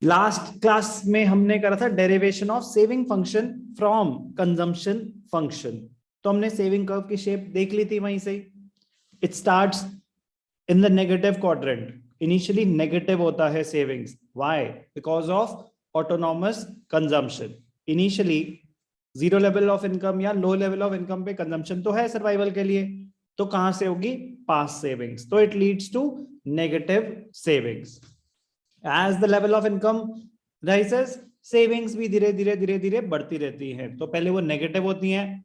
Last class में हमने करा था derivation of saving function from consumption function. तो हमने सेविंग कर्व की शेप देख ली थी वहीं से। It starts in the negative quadrant. Initially negative होता है savings. Why? Because of autonomous consumption. Initially zero level of income या लो लेवल ऑफ इनकम पे कंजम्पशन तो है सर्वाइवल के लिए, तो कहां से होगी? Past savings. तो it leads to negative savings. As the level of income rises, savings भी धीरे धीरे धीरे धीरे बढ़ती रहती हैं। तो पहले वो नेगेटिव होती हैं,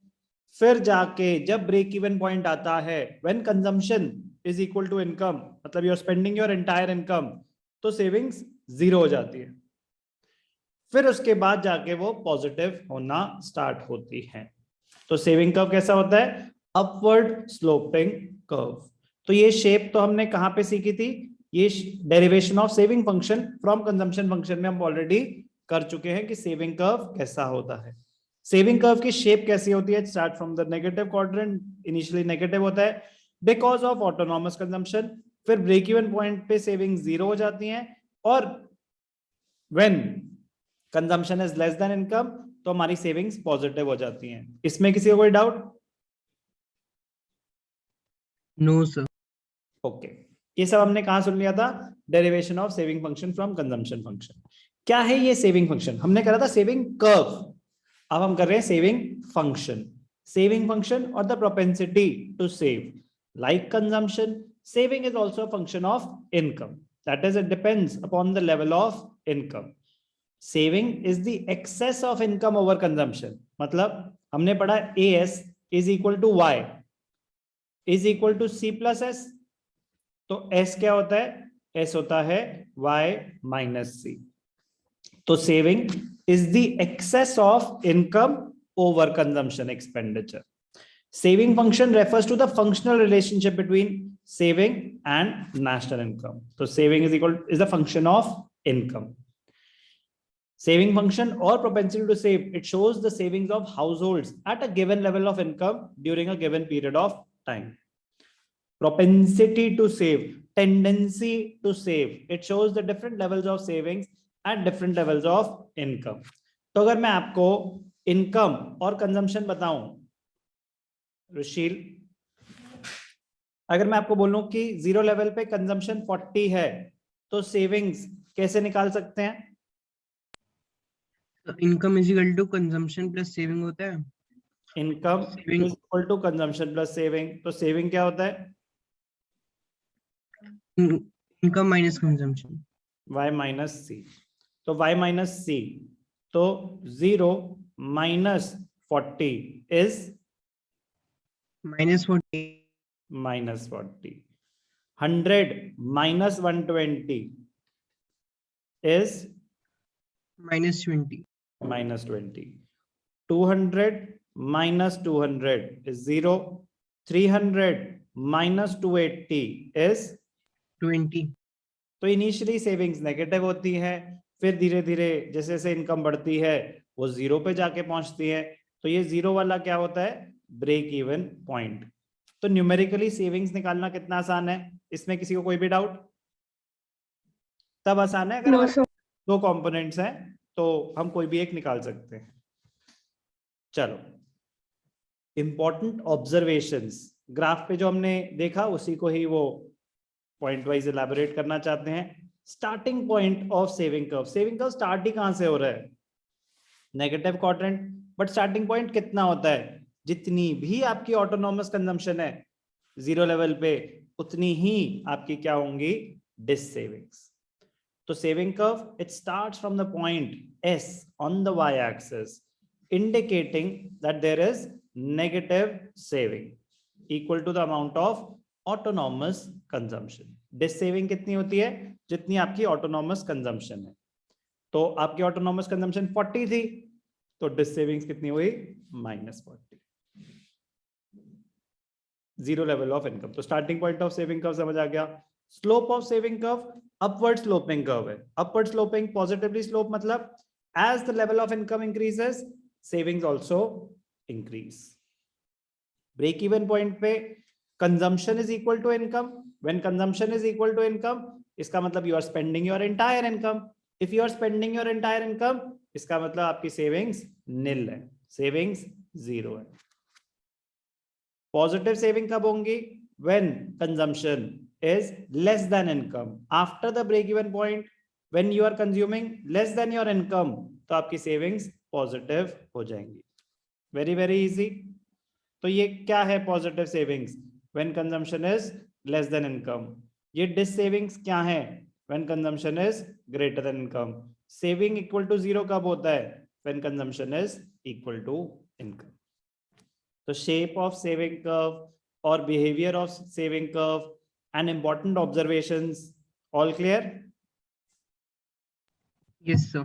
फिर जाके जब ब्रेक इवन पॉइंट आता है, when consumption is equal to income, मतलब you are spending your entire income, तो सेविंग्स जीरो हो जाती है। फिर उसके बाद जाके वो पॉजिटिव होना स्टार्ट होती है। तो सेविंग कर्व कैसा होता है? Upward sloping curve. तो ये शेप तो हमने कहां पे सीखी थी? ये derivation of saving function from consumption function में हम ऑलरेडी कर चुके हैं कि सेविंग कर्व कैसा होता है। सेविंग कर्व की शेप कैसी होती है? Start from the negative quadrant, initially negative होता है बिकॉज ऑफ ऑटोनॉमस कंजम्पशन। फिर ब्रेक इवन पॉइंट पे सेविंग जीरो हो जाती हैं, और when consumption is less than income तो हमारी सेविंग्स पॉजिटिव हो जाती हैं। इसमें किसी को कोई डाउट? No sir. ओके, ये सब हमने कहां सुन लिया था? Derivation of saving function from consumption function. क्या है ये सेविंग फंक्शन? हमने करा था सेविंग कर्व, अब हम कर रहे हैं सेविंग फंक्शन। सेविंग फंक्शन और the propensity to save, like consumption, saving is also a function of income. That is, it depends upon the level of income. Saving is the excess of income over consumption. मतलब हमने पढ़ा AS is equal to Y is equal to C plus S. तो S क्या होता है? S होता है Y minus C. तो saving is the excess of income over consumption expenditure. Saving function refers to the functional relationship between saving and national income. So saving is the function of income. Saving function or propensity to save, it shows the savings of households at a given level of income during a given period of time. Propensity to save, tendency to save, it shows the different levels of savings at different levels of income. तो अगर मैं आपको income और consumption बताऊं, रुशील, अगर मैं आपको बोलूं कि जीरो लेवल पे कंजम्पशन 40 है, तो सेविंग्स कैसे निकाल सकते हैं? Income is equal to consumption plus saving होता है। Income is equal to consumption plus saving. तो सेविंग क्या होता है? Income minus consumption, y minus c. तो y माइनस सी, तो 0 minus 40 is -40, minus 40। 100 minus 120 is -20, minus 20। 200 minus 200 is 0। 300 minus 280 is 20। तो initially savings negative होती है, फिर धीरे धीरे जैसे जैसे इनकम बढ़ती है वो जीरो पे जाके पहुंचती है। तो ये जीरो वाला क्या होता है? Break even point. तो न्यूमेरिकली सेविंग्स निकालना कितना आसान है, इसमें किसी को कोई भी डाउट? तब आसान है अगर दो कंपोनेंट्स हैं तो हम कोई भी एक निकाल सकते हैं। चलो, इंपॉर्टेंट ऑब्जर्वेशंस ग्राफ पे जो हमने देखा उसी को ही वो पॉइंट वाइज इलैबोरेट करना चाहते हैं। Starting point of saving curve, saving curve start ही कहां से हो रहा है? Negative quadrant. But starting point कितना होता है? जितनी भी आपकी ऑटोनॉमस कंजम्पशन है जीरो लेवल पे, उतनी ही आपकी क्या होंगी? Dissavings. तो saving curve, it starts from the point S on the y axis, indicating that there is negative saving equal to the amount of autonomous consumption. Dissaving कितनी होती है? जितनी आपकी ऑटोनॉमस कंजम्पशन है। तो आपकी autonomous consumption 40 थी, तो डिस सेविंग्स कितनी हुई? -40। Zero level of income. तो starting point of saving curve समझ आ गया। Slope of saving curve upward sloping curve है। अपवर्ड स्लोपिंग, पॉजिटिवली स्लोप, मतलब as the level of income increases savings also increase. Break even point पे consumption is equal to income. When consumption is equal to income, इसका मतलब you are spending your entire income. If you are spending your entire income, इसका मतलब आपकी savings nil है, savings zero है। Positive saving कब होंगी? When consumption is less than income. After the break even point, when you are consuming less than your income, तो आपकी savings positive हो जाएंगी। Very very easy. तो ये क्या है positive savings? When consumption is less than income. ये dissavings क्या है? When consumption is greater than income. Saving equal to zero कब होता है? When consumption is equal to income. तो shape of saving curve or behavior of saving curve and important observations, all clear? Yes, sir.